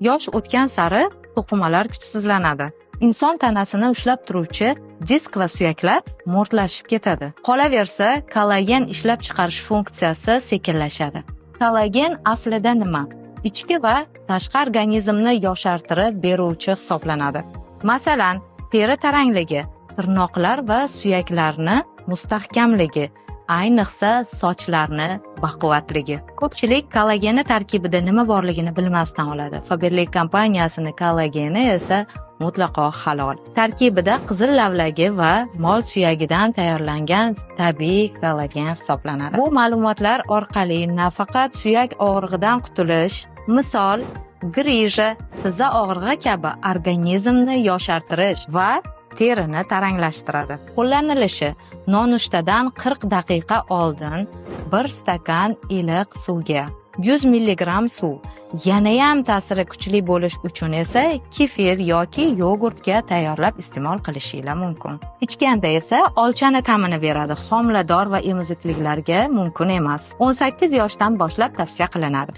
Yosh o'tgan sari to'qimalar kuchsizlanadi. Inson tanasini ushlab turuvchi disk va suyaklar mo'rtlashib ketadi. Qolaversa, kollagen ishlab chiqarish funksiyasi sekinlashadi. Kollagen aslida nima? Ichki va tashqi organizmni yoshartirib beruvchi hisoblanadi. Masalan, teri tarangligi, tirnoqlar va suyaklarni mustahkamligi, ayniqsa sochlarni baquvvatligi. Ko'pchilik kollageni tarkibida nima borligini bilmasdan oladi. Faberlic kompaniyasining kollageni esa mutlaqo halol. Tarkibida qizil lavlagi va mol suyagidan tayyorlangan tabiiy kollagen hisoblanadi. Bu ma'lumotlar orqali nafaqat suyak og'rig'idan qutulish, misol grija, tizza og'rig'i kabi organizmni yoshartirish va terini taranglashtiradi. Qo'llanilishi: nonushtadan 40 daqiqa oldin 1 stakan iliq suvga 100 mg suv. Yanayam ta'siri kuchli bo'lish uchun esa kefir yoki yogurtga tayyorlab iste'mol qilishingiz mumkin. Ichganda esa olchani ta'mini beradi. Homilador va emiziklilarga mumkin emas. 18 yoshdan boshlab tavsiya qilinadi.